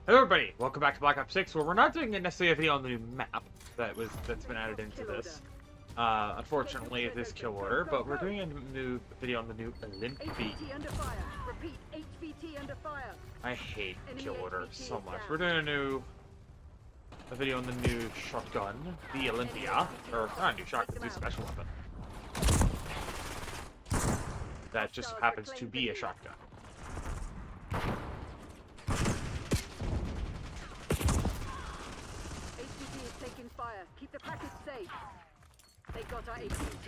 Hello everybody, welcome back to Black Ops 6, where we're not doing necessarily a video on the new map that's been added into this. Unfortunately, this kill order, but we're doing a new video on the new Olympia. I hate kill order so much. We're doing a video on the new shotgun, the Olympia, or not a new shotgun, the new special weapon. That just happens to be a shotgun. Fire. Keep the package safe. They got our HVT.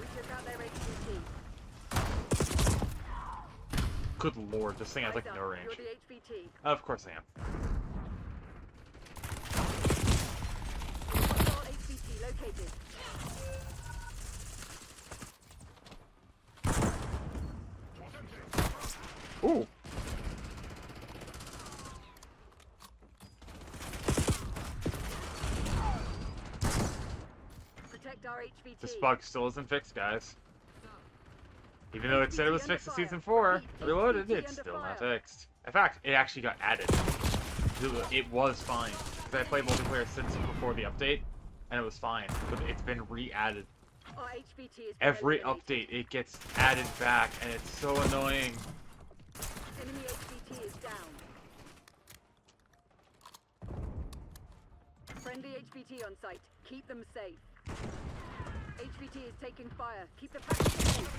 We took out their HVT. Good lord, this thing has like no range. You're the HVT. Of course I am. All HVT located. Ooh. Protect our HVT. This bug still isn't fixed, guys. Even though it said it was fixed in Season 4, Reloaded, it's still not fixed. In fact, it actually got added. It was fine. Because I played multiplayer since before the update, and it was fine. But it's been re-added. Every update, it gets added back, and it's so annoying. Enemy HVT is down. Friendly HVT on site. Keep them safe. HVT is taking fire. Keep the package safe.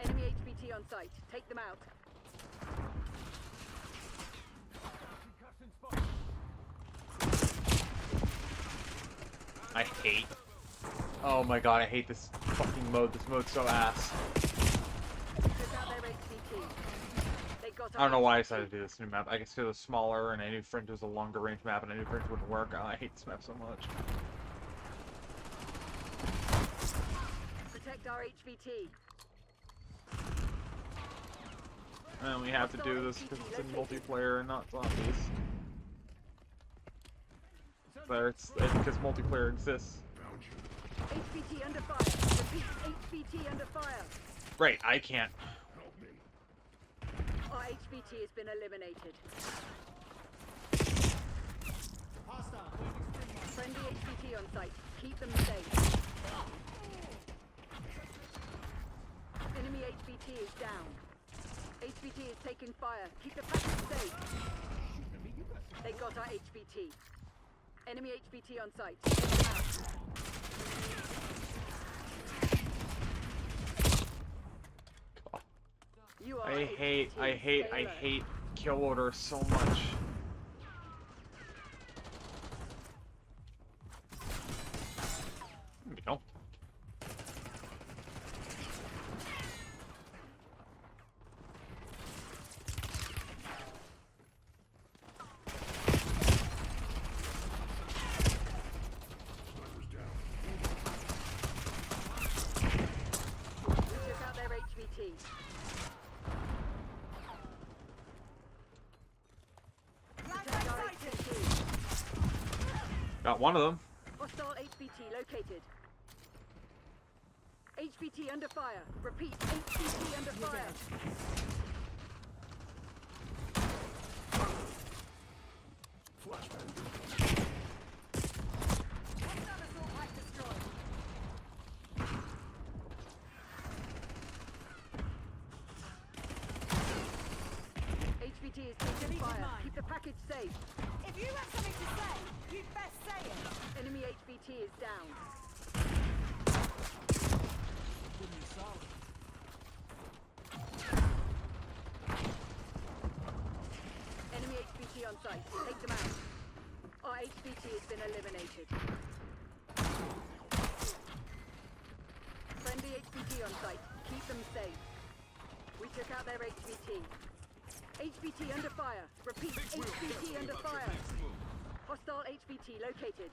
Enemy HVT on site. Take them out. I hate. Oh my god, I hate this fucking mode. This mode's so ass. I don't know why I decided to do this new map. I guess it was smaller, and I knew Fringe was a longer range map, and I knew Fringe wouldn't work. Oh, I hate this map so much. Protect our HVT. And we have to do this because it's in multiplayer and not zombies. It's because multiplayer exists. HVT under fire. Repeat, HVT under fire. Right, I can't. Our HVT has been eliminated. Friendly HVT on site. Keep them safe. Enemy HVT is down. HVT is taking fire. Keep the package safe. They got our HVT. Enemy HVT on site. I hate kill order so much. There we go. Got one of them. Hostile HVT located. HVT under fire. Repeat, HVT under fire. HVT is taking fire. Keep the package safe. If you have something to say, you'd best say it. Enemy HVT is down. Enemy HVT on site. Take them out. Our HVT has been eliminated. Friendly HVT on site. Keep them safe. We took out their HVT. HVT under fire. Repeat, HVT under fire. Hostile HVT located.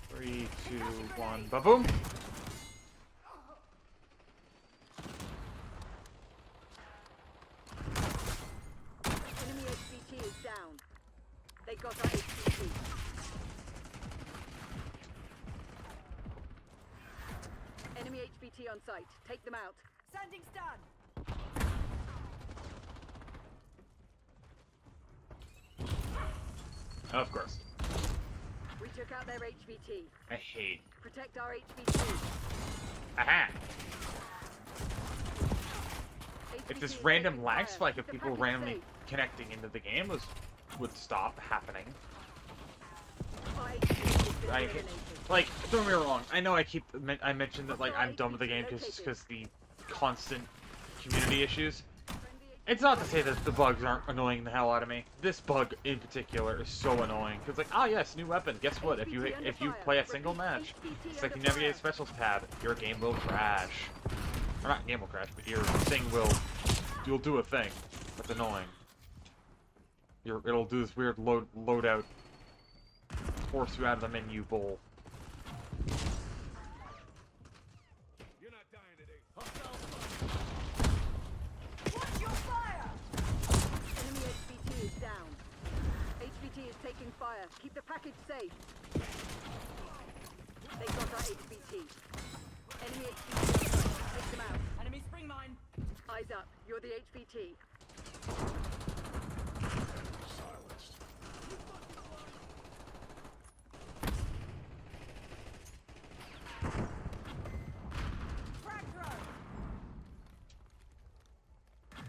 Three, two, one, ba-boom! got our HVT. Enemy HVT on site. Take them out. Sending stun. Of course. We took out their HVT. I hate. Protect our HVT. Aha! HVT If this is random taking lag fire. spike Keep of the people package randomly safe. connecting into the game would stop happening. Our HVT has been I eliminated. like, don't get me wrong. I know I mentioned that like I'm done with the game just because the constant community issues. It's not to say that the bugs aren't annoying the hell out of me. This bug in particular is so annoying because like, ah yes, new weapon. Guess what? If you play a single match, it's like you navigate specials tab, your game will crash. Or not game will crash, but your thing you'll do a thing. That's annoying. It'll do this weird loadout, force you out of the menu bowl. You're not dying today. Watch your fire. Enemy HVT is down. HVT is taking fire. Keep the package safe. They got our HVT. Enemy HVT. Take them out. Enemy spring mine. Eyes up. You're the HVT. Silenced. Frag throw.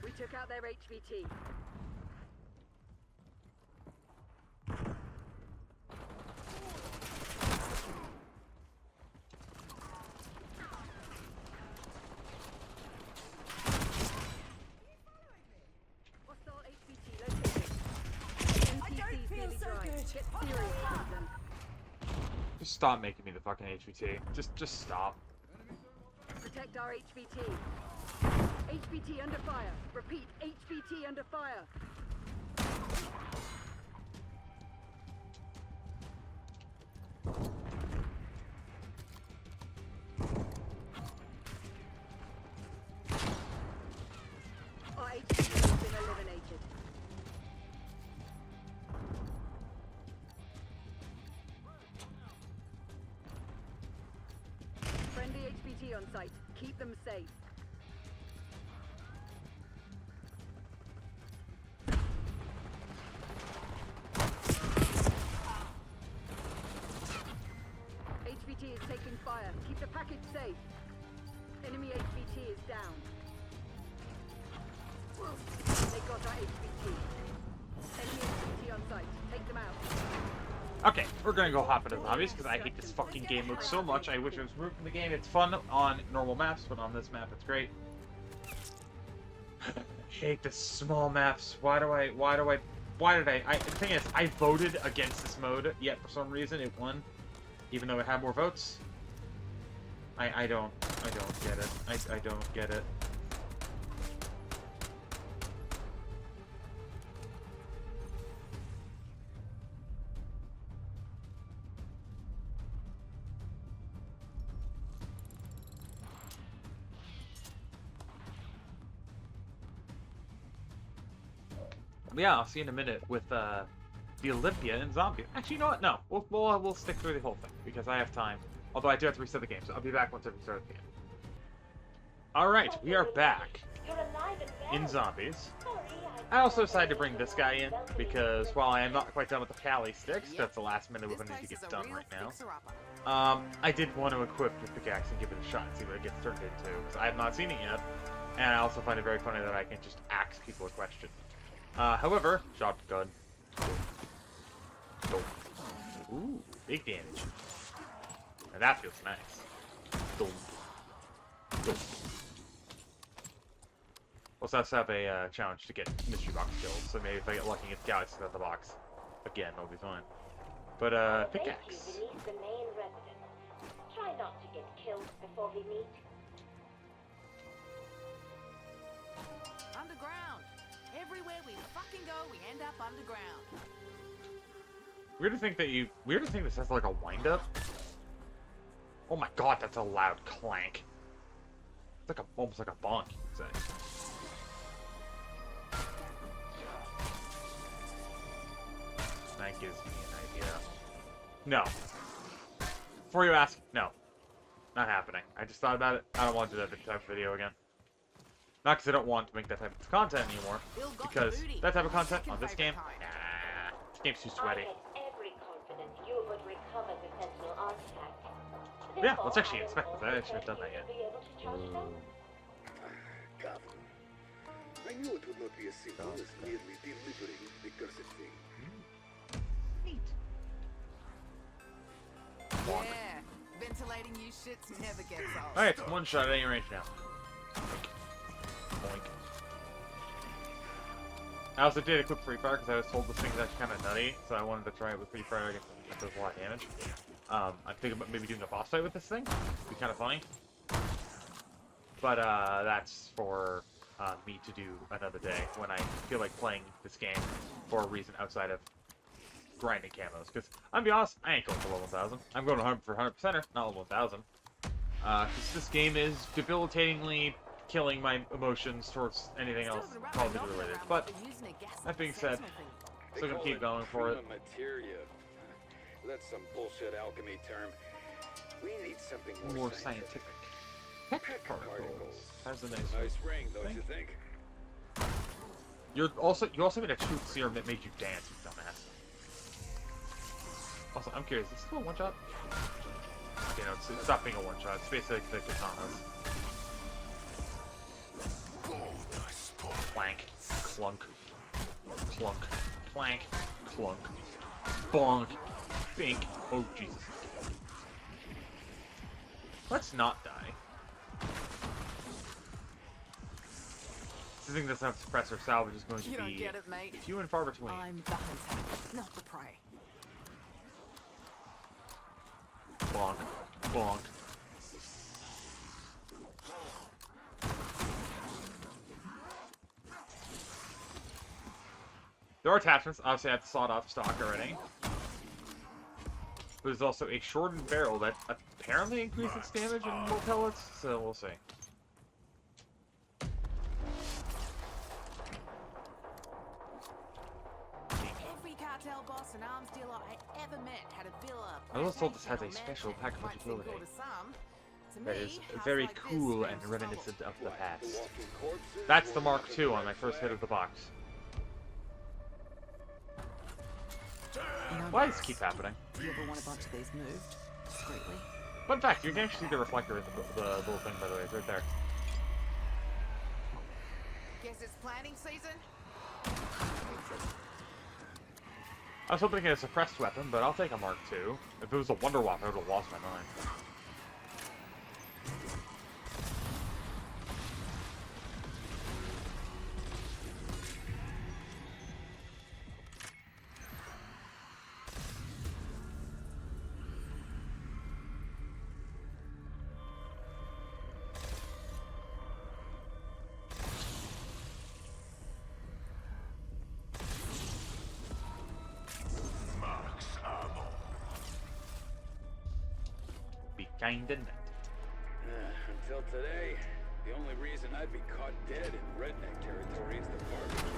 We took out their HVT. Hostile HVT located. I don't NPC's feel nearly so dry. good. Get serious with them. Just stop making me the fucking HVT. Just stop. Protect our HVT. HVT under fire. Repeat, HVT under fire. Our HVT has been eliminated. Friendly HVT on site. Keep them safe. HVT is taking fire. Keep the package safe. Enemy HVT is down. They got our HVT. Enemy HVT on site. Take them out. Okay, we're gonna go hop into zombies because I hate this fucking game mode so much. I wish it was removed from the game. It's fun on normal maps, but on this map it's great. I hate the small maps. Why did I, the thing is, I voted against this mode, yet for some reason it won, even though it had more votes. I don't get it. I don't get it. Yeah, I'll see you in a minute with the Olympia and zombie. Actually, you know what? No, we'll stick through the whole thing because I have time. Although I do have to reset the game, so I'll be back once I restart the game. All right, we are back in zombies. I also decided to bring this guy in because while I am not quite done with the Cali sticks, that's the last minute we're going to need to get done right now. I did want to equip the pickaxe and give it a shot and see what it gets turned into because I have not seen it yet, and I also find it very funny that I can just ask people a question. However, shotgun. Go. Ooh, big damage. Now that feels nice. Boom. Boom. Also, let's have a challenge to get mystery box kills. So maybe if I get lucky and get galaxies out of the box, again, it'll be fine. But pickaxe. Beneath the main residence. Try not to get killed before we meet. Underground. Everywhere we fucking go, we end up underground. Weird to think this has like a wind up. Oh my god, that's a loud clank. It's like almost like a bonk, you could say. that gives me an idea. No. Before you ask, no. Not happening. I just thought about it. I don't want to do that type of video again. Not because I don't want to make that type of content anymore. Because that type of content on this game, nah. This game's too sweaty. I had every confidence you would recover the Sentinel artifact. Yeah, let's actually inspect this. I actually haven't done that yet. Be able to charge them? Captain, I knew it would not be as simple as merely delivering the cursed thing. Neat. Yeah, ventilating you shits never gets old. Alright, it's one shot at any range now. Boink. I also did equip Free Fire because I was told this thing's actually kind of nutty, so I wanted to try it with Free Fire. I guess it does a lot of damage. I'm thinking about maybe doing a boss fight with this thing. It'd be kind of funny. But that's for me to do another day when I feel like playing this game for a reason outside of grinding camos. Because I'm be honest, I ain't going for level 1000. I'm going for 100%er, not level 1000. Because this game is debilitatingly killing my emotions towards anything else probably related. But that being said, still gonna keep going for it. Materia. That's some bullshit alchemy term. We need something More scientific. Heck particles. That's a nice Nice ring, don't you think? You also made a truth serum that made you dance, you dumbass. Also, I'm curious, is this still a one shot? You know, it's stopped being a one shot. It's basically the katanas. Clank, clunk, clunk, clank, clunk, bonk, bink. Oh Jesus! Let's not die. This thing doesn't have suppressor. Salvage is going to You don't be get it, mate. few and far between. I'm the hunter, not the prey. Bonk, bonk. There are attachments. Obviously, I have the sawed-off stock already. There's also a shortened barrel that apparently increases damage and more pellets, so we'll see. Every cartel boss and arms dealer I ever met had a villa. I was told this has a special package Might seem ability cool to some. To that me, is house very like this cool screams and reminiscent of the past. Walking corpses? That's the Mark II on my first hit of the box. You know, Why does this keep happening? you ever want a bunch of these moved discreetly? Fun fact, you can actually see the reflector in the little thing, by the way. It's right there. Guess it's planting season. I was hoping to get a suppressed weapon, but I'll take a Mark II. If it was a Wonder Weapon, I would have lost my mind. Be kind and net. Until today, the only reason I'd be caught dead in redneck territory is the barbecue.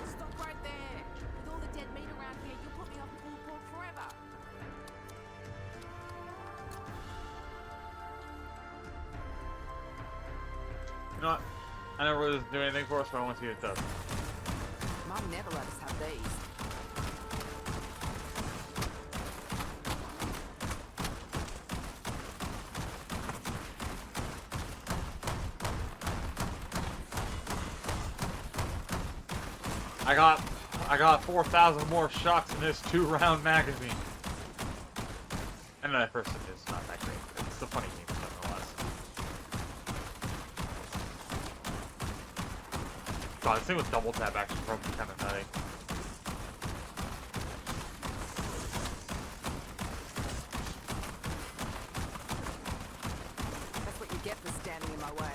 Stop right there. With all the dead meat around here, you'll put me off pulled pork forever. You know what? I never really do anything for us, but I want to see what it does. Mum never let us have these. I got 4,000 more shots in this 2-round magazine. And that person is not that great. It's a funny game, nonetheless. God, this thing with double tap actually probably kind of nutty. That's what you get for standing in my way.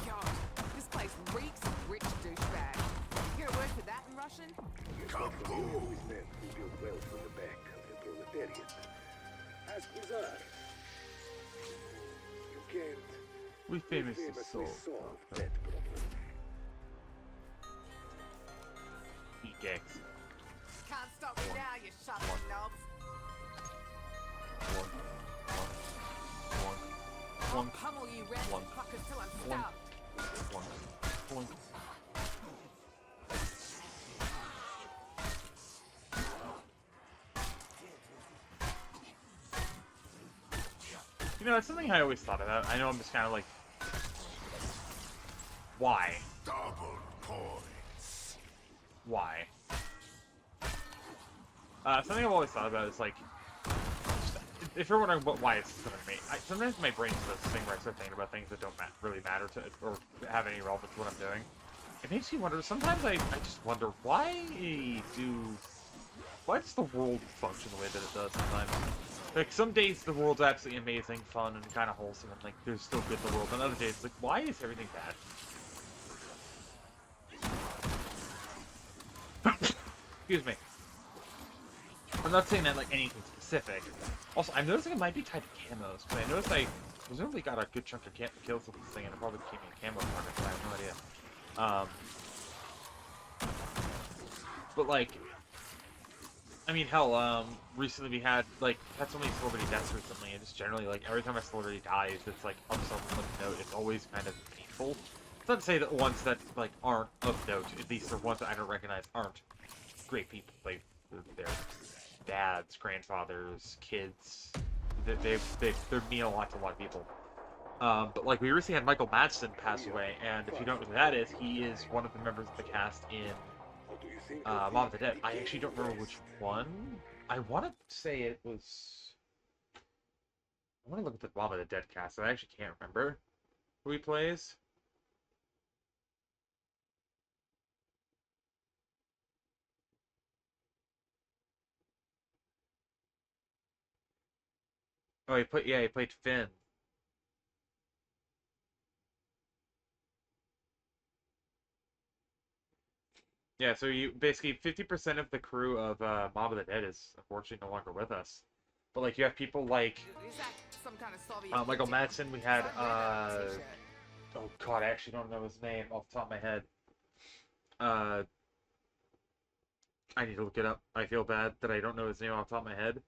God, this place reeks of rich douchebag. Hear a word for that in Russian? Always men who build wealth on the back of the proletariat. Ask Bizarre. You can't We famously famously solved solve that problem. eat dicks. Can't stop me now, you shopping knobs. One. I'll pummel you random One. fuckers till I'm One. stuffed. You know, it's something I always thought about. I know I'm just kind of like, why? Double points. Why? Something I've always thought about is like, if you're wondering why it's something to me, sometimes my brain does this thing where I start thinking about things that don't really matter to or have any relevance to what I'm doing. It makes me wonder. Sometimes I just wonder why does the world function the way that it does sometimes? Like, some days the world's absolutely amazing, fun, and kind of wholesome, and like there's still good in the world. And other days, it's like, why is everything bad? Excuse me. I'm not saying that like anything specific. Also, I'm noticing it might be tied to camos, but I noticed I presumably got a good chunk of kills with this thing, and it probably became a camo target, but I have no idea. But like, I mean, hell, recently we had so many celebrity deaths recently, and just generally, like, every time a celebrity dies, it's like, of some note, it's always kind of painful. It's not to say that ones that, like, aren't of note, at least the ones that I don't recognize, aren't great people. Like, they're dads, grandfathers, kids. They mean a lot to a lot of people. But, like, we recently had Michael Madsen pass away, and if you don't know who that is, he is one of the members of the cast in What do you think Mom of the Dead. I actually don't remember which one. I want to say it was... I want to look at the Mom of the Dead cast. I actually can't remember who he plays. Oh, he played Finn. Yeah, so you basically 50% of the crew of Mob of the Dead is unfortunately no longer with us. But like you have people like Is that some kind of Soviet Michael thing? Madsen. We had Sign me up for a t-shirt. oh god, I actually don't know his name off the top of my head. Uh, I need to look it up. I feel bad that I don't know his name off the top of my head.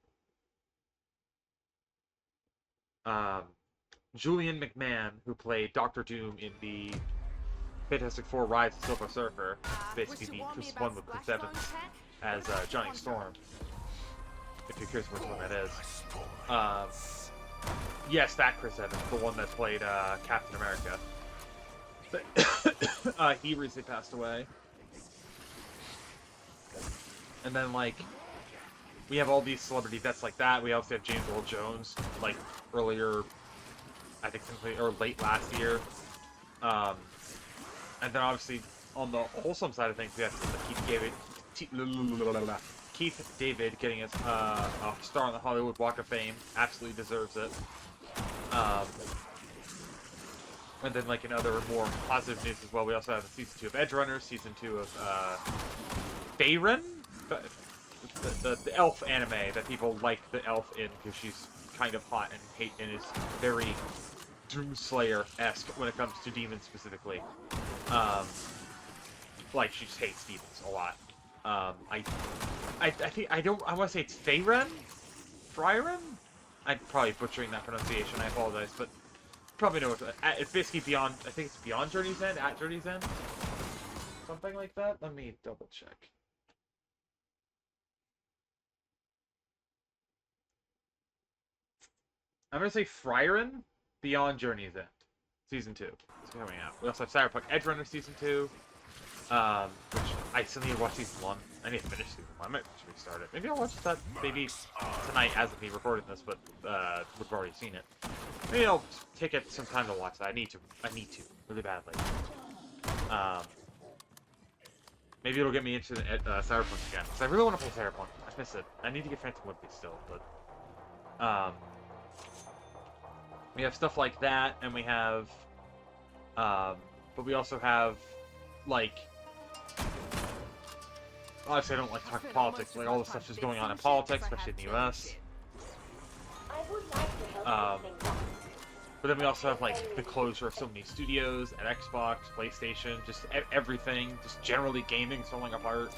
Julian McMahon, who played Doctor Doom in the Fantastic Four: Rise of the Silver Surfer, basically just one with Chris Evans as Johnny Storm. If you're curious which one that is. Yes, that Chris Evans, the one that played Captain America. But he recently passed away. And then, like, we have all these celebrity deaths like that. We also have James Earl Jones, like, earlier, I think, or late last year. And then, obviously, on the wholesome side of things, we have Keith David getting a star on the Hollywood Walk of Fame. Absolutely deserves it. And then, like, in other more positive news as well, we also have Season 2 of Edge Runners, Season 2 of Bayron? The elf anime that people like the elf in because she's kind of hot and is very Doomslayer-esque when it comes to demons specifically. Like, she just hates demons a lot. I think, I want to say it's Feyren? Fryren? I'm probably butchering that pronunciation, I apologize, but probably know what it's basically beyond, I think it's beyond Journey's End, at Journey's End? Something like that? Let me double check. I'm gonna say Fryren Beyond Journey's End. Season 2. It's coming out. We also have Cyberpunk Edge Runner Season 2. Which I still need to watch Season 1. I need to finish Season 1. I might restart it. Maybe I'll watch that maybe tonight as of me recording this, but we've already seen it. Maybe I'll take it some time to watch that. I need to. Really badly. Maybe it'll get me into Cyberpunk again. Because I really want to play Cyberpunk. I miss it. I need to get Phantom Liberty still, but... we have stuff like that, and we have... but we also have, like... Obviously, I don't like talking politics, but like, all the stuff is going on in politics, especially in the US. would like to help Um, things up. But then we also have like the closure of so many studios at Xbox, PlayStation, just everything, just generally gaming's falling apart.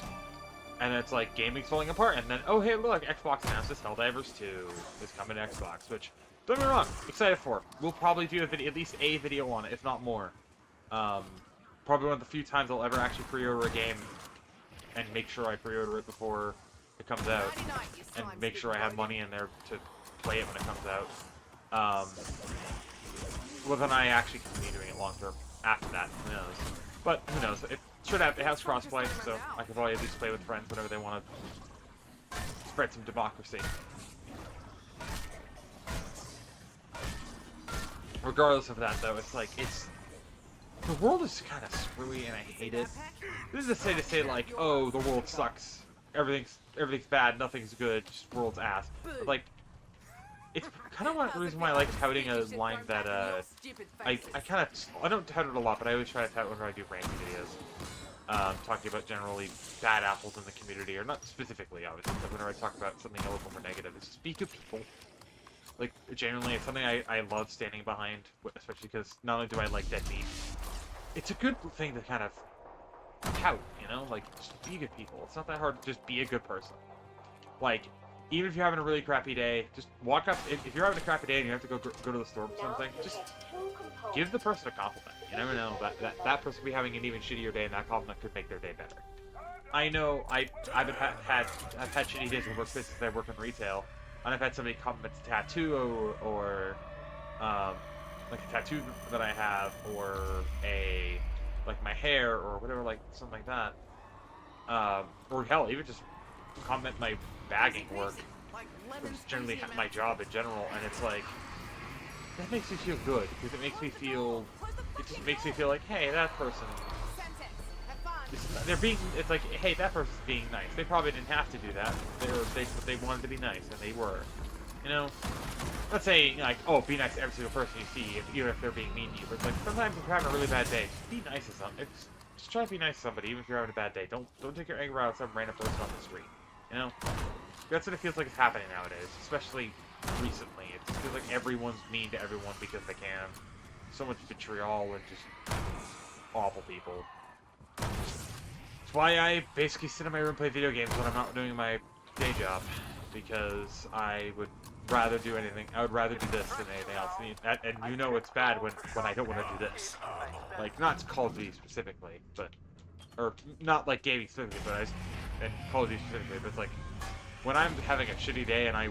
And it's like gaming's falling apart, and then oh hey look, Xbox announced this Helldivers 2 is coming to Xbox, which don't get me wrong, excited for. We'll probably do a video, at least a video on it, if not more. Probably one of the few times I'll ever actually pre-order a game and make sure I pre-order it before it comes out, and make sure I have money in there to play it when it comes out. Whether or not I actually continue doing it long term after that, who knows? But who knows? It should have. It has crossplay, so I can probably at least play with friends whenever they want to spread some democracy. Regardless of that, though, it's like the world is kind of screwy, and I hate it. This is to say like, oh, the world sucks, everything's bad, nothing's good, just world's ass. But like, it's kind of one reason why I like touting a line that I don't tout it a lot, but I always try to tout it whenever I do ranking videos. Talking about generally bad apples in the community, or not specifically, obviously, but whenever I talk about something a little more negative, it's just be good people. Like, genuinely, it's something I love standing behind, especially because not only do I like deadbeat, it's a good thing to kind of tout, you know? Like, just be good people. It's not that hard to just be a good person. Like, even if you're having a really crappy day, just walk up. If you're having a crappy day and you have to go to the store or something, just give the person a compliment. You never know, that person could be having an even shittier day, and that compliment could make their day better. I know I've had shitty days in work business. I work in retail, and I've had somebody compliment a tattoo or like a tattoo that I have, or like my hair or whatever, like something like that. Or hell, even just compliment my bagging work, which is generally my job in general, and it's like, that makes me feel good, because it just makes me feel like, hey, that person, it's like, hey, that person's being nice. They probably didn't have to do that, but they wanted to be nice, and they were, you know? Not saying, like, oh, be nice to every single person you see, even if they're being mean to you, but like, sometimes if you're having a really bad day, just be nice to somebody. Just try to be nice to somebody, even if you're having a bad day. Don't take your anger out on some random person on the street. You know? That's what it feels like is happening nowadays, especially recently. It just feels like everyone's mean to everyone because they can. So much vitriol and just awful people. That's why I basically sit in my room and play video games when I'm not doing my day job. Because I would rather do anything. I would rather do this than anything else. And you know it's bad when I don't want to do this. Like, not Call of Duty specifically, but... Or, not like gaming specifically, but and Call of Duty specifically, but it's like, when I'm having a shitty day and I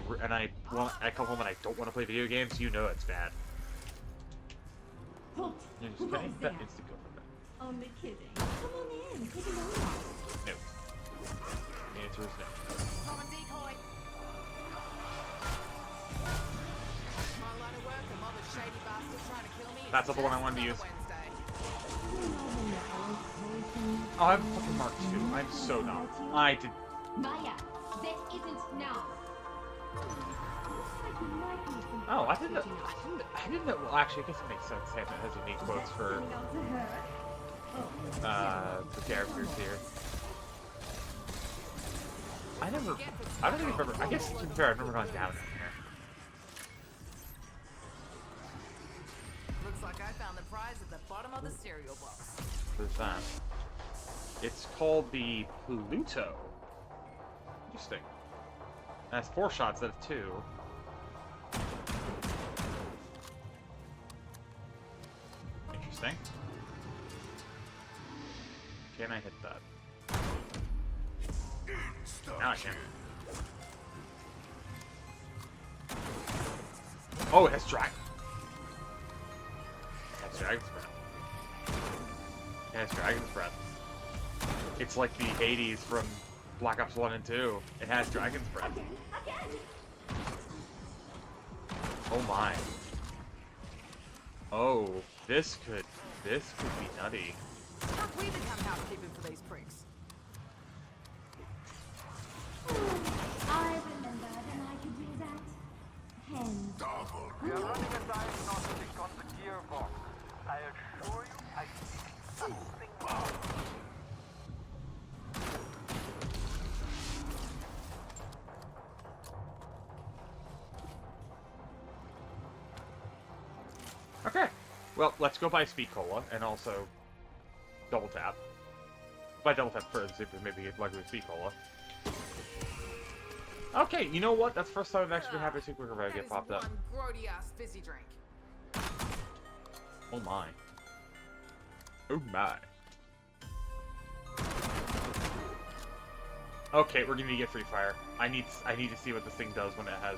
come home and I don't want to play video games, you know it's bad. Halt! You're just Who kidding? was That that? needs to go from there. Only kidding. Come on in, take a look. No. The answer is no. Common decoy. My line of work, a mother shady bastard trying to kill me. That's the one I wanted to use. Wednesday. Oh, I have a fucking Mark II. I'm so dumb. I did. Maya, that isn't now. Oh, I didn't know. Well, actually, I guess it makes sense. Sam has unique quotes for characters here. I don't think I've ever. I guess to be fair, I've never gone down in here. Looks like I found the prize at the bottom of the cereal box. There's that. It's called the Pluto. Interesting. That's 4 shots out of 2. Interesting. Can I hit that? Now I can. Oh, it has dragon. It has dragon's breath. It has dragon's breath. It's like the Hades from Black Ops 1 and 2. It has dragon's breath. Oh my. Oh, this could be nutty. Have we become housekeeping for these pricks? I remember when I could do that. Hens. We are running a diagnostic on the gearbox. I assure you, I see something wrong. Well, let's go buy Speed Cola and also double tap. Buy double tap first, see if we maybe get lucky with Speed Cola. Okay, you know what? That's the first time I've actually been happy to see quicker if I get popped up. One grody ass fizzy drink. Oh my. Oh my. Okay, we're gonna get free fire. I need to see what this thing does when it has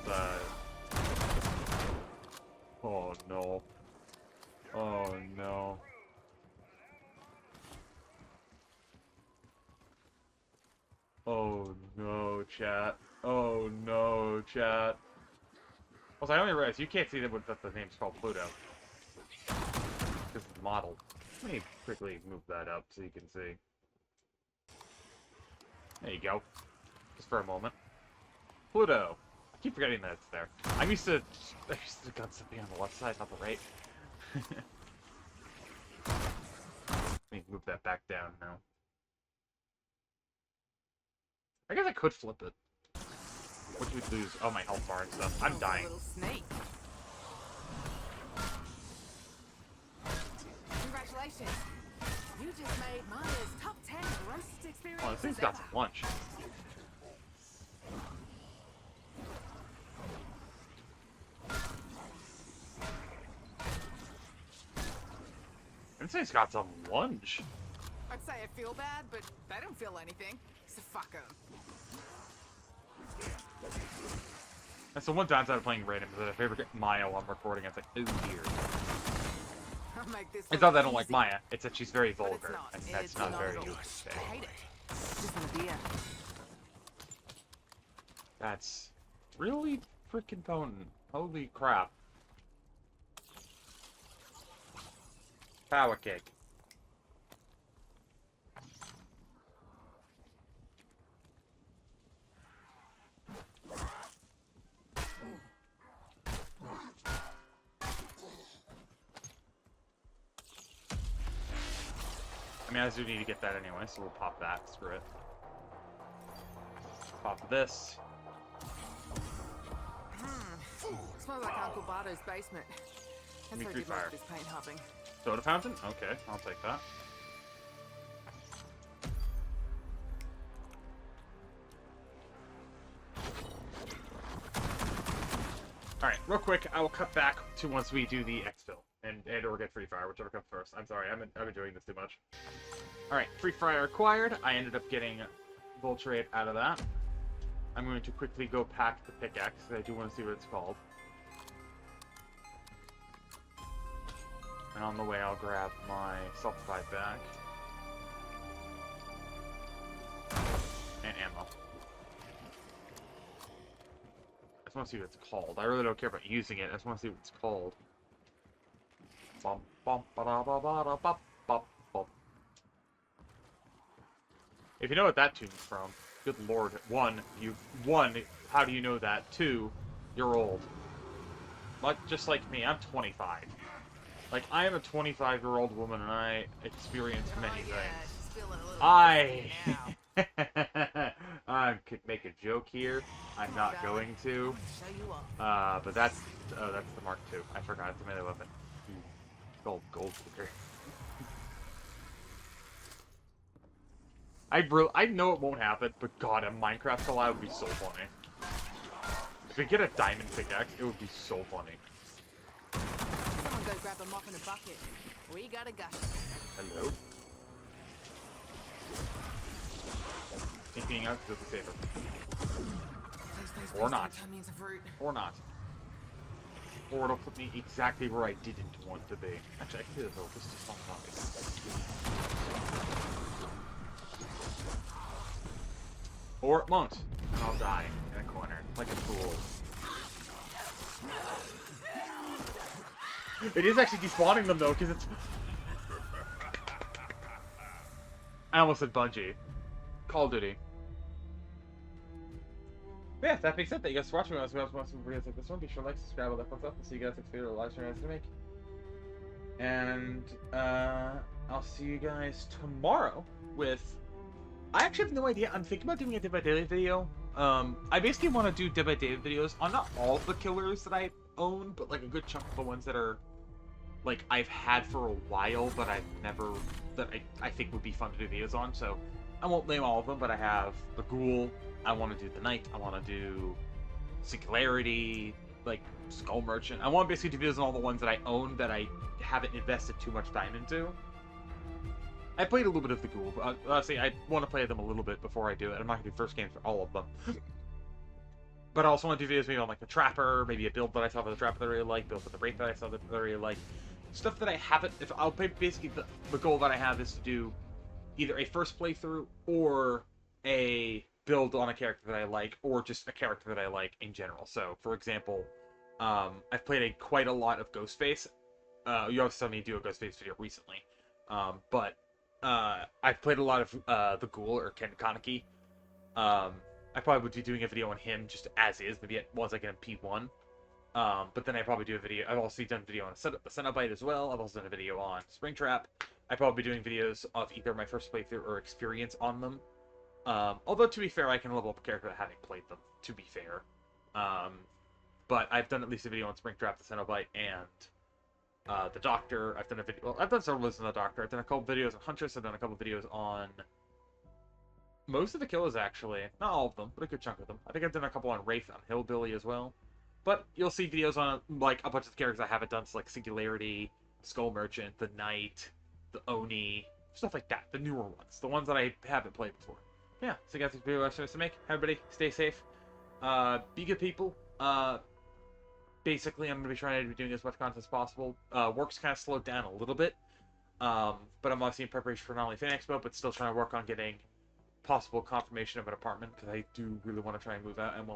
Oh no. Oh no. Oh no, chat. Oh no, chat. Also, I only realized you can't see that the name's called Pluto. Because it's the model. Let me quickly move that up so you can see. There you go. Just for a moment. Pluto. I keep forgetting that it's there. I'm used to guns being on the left side, not the right. Let me move that back down now. I guess I could flip it. What would we lose? Oh, my health bar and stuff. I'm dying. Little snake. Congratulations. You just made Maya's top 10 roast experience. Oh, this thing's got some lunch. This thing's got some lunch. I'd say I feel bad, but they don't feel anything. So fuck 'em. That's the one downside of playing random. Is that if I ever get Maya while I'm recording, it's like, oh dear. I'll make this It's not that I don't easy. like Maya, it's that she's very But it's vulgar, not. and that's It's not not very at all. useful. I hate it. Just an idea. That's really freaking potent. Holy crap. Power kick. I mean, I do need to get that anyway, so we'll pop that. Screw it. Pop this. Smells like Uncle Bardo's basement. That's Me where free he did most fire. of his paint hopping. Soda fountain? Okay, I'll take that. Alright, real quick, I will cut back to once we do the exfil. And or get free fire, whichever comes first. I'm sorry, I've been doing this too much. Alright, free fire acquired. I ended up getting Voltrate out of that. I'm going to quickly go pack the pickaxe, because I do want to see what it's called. And on the way, I'll grab my self-revive back. And ammo. I just want to see what it's called. I really don't care about using it, I just want to see what it's called. Bum, bum, ba-da-ba-ba-da, bop, bop, bop. If you know what that tune's from, good lord. One, how do you know that? Two, you're old. Just like me, I'm 25. Like, I am a 25-year-old woman, and I experience many things. I could make a joke here. I'm not going to. But that's the Mark II. I forgot it's a melee weapon. Gold kicker. I know it won't happen, but God, a Minecraft collab would be so funny. If we get a diamond pickaxe, it would be so funny. Someone go grab a mop and a bucket. We got a gush. Hello? Thinking out because it's safer. Or not. Or not. Or it'll put me exactly where I didn't want to be. Actually, I can do this though. This is fun. Or it won't. And I'll die in a corner. Like a fool. It is actually despawning them though, because it's... I almost said Bungie. Call of Duty. But yeah, that being said, thank you guys for watching. If you guys want some videos like this one, be sure to like, subscribe, all that fun stuff. I'll see you guys next video, or live stream I to make. And, I'll see you guys tomorrow with... I actually have no idea. I'm thinking about doing a Dead by Daylight video. I basically want to do Dead by Daylight videos on not all the killers that I own, but like a good chunk of the ones that are like, I've had for a while, but I've never, that I think would be fun to do videos on, so I won't name all of them, but I have the Ghoul, I want to do the Knight, I want to do Singularity, like, Skull Merchant. I want to basically do videos on all the ones that I own that I haven't invested too much time into. I played a little bit of the Ghoul, but honestly, I want to play them a little bit before I do it. I'm not going to do first games for all of them. But I also want to do videos maybe on, like, the Trapper, maybe a build that I saw for the Trapper that I really like, build for the Wraith that I saw that I really like. Stuff that I haven't... I'll play, basically, the goal that I have is to do either a first playthrough or a build on a character that I like, or just a character that I like in general. So, for example, I've played quite a lot of Ghostface. You also saw me do a Ghostface video recently. But I've played a lot of the Ghoul, or Ken Kaneki. I probably would be doing a video on him just as is, maybe once I get him P1. But then I probably do a video. I've also done a video on the Cenobite as well. I've also done a video on Springtrap. I'd probably be doing videos of either my first playthrough or experience on them. Although, to be fair, I can level up a character that having played them, to be fair. But I've done at least a video on Springtrap, the Cenobite, and the Doctor. I've done a video. Well, I've done several videos on the Doctor. I've done a couple videos on Huntress. I've done a couple videos on most of the killers, actually. Not all of them, but a good chunk of them. I think I've done a couple on Wraith, on Hillbilly as well. But you'll see videos on, like, a bunch of the characters I haven't done, so, like, Singularity, Skull Merchant, the Knight, the Oni, stuff like that. The newer ones. The ones that I haven't played before. Yeah, so guys, that's the video I was to make. Everybody, stay safe. Be good people. Basically, I'm going to be trying to be doing as much content as possible. Work's kind of slowed down a little bit. But I'm obviously in preparation for not only Fan Expo, but still trying to work on getting possible confirmation of an apartment, because I do really want to try and move out. And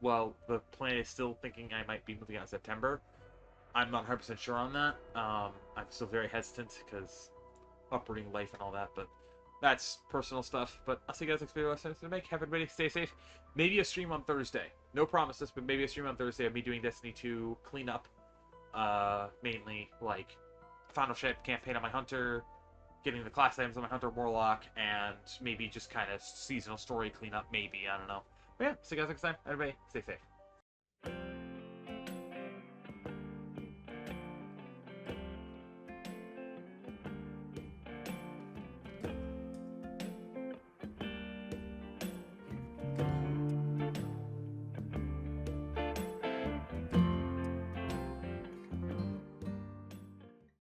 well, the plan is still thinking I might be moving out in September. I'm not 100% sure on that. I'm still very hesitant, because uprooting life and all that, but that's personal stuff. But I'll see you guys next video. To make. Have everybody stay safe. Maybe a stream on Thursday. No promises, but maybe a stream on Thursday of me doing Destiny 2 cleanup. Mainly, like, Final Ship campaign on my Hunter, getting the class items on my Hunter Warlock, and maybe just kind of seasonal story cleanup, maybe. I don't know. But yeah, see you guys next time. Everybody, stay safe.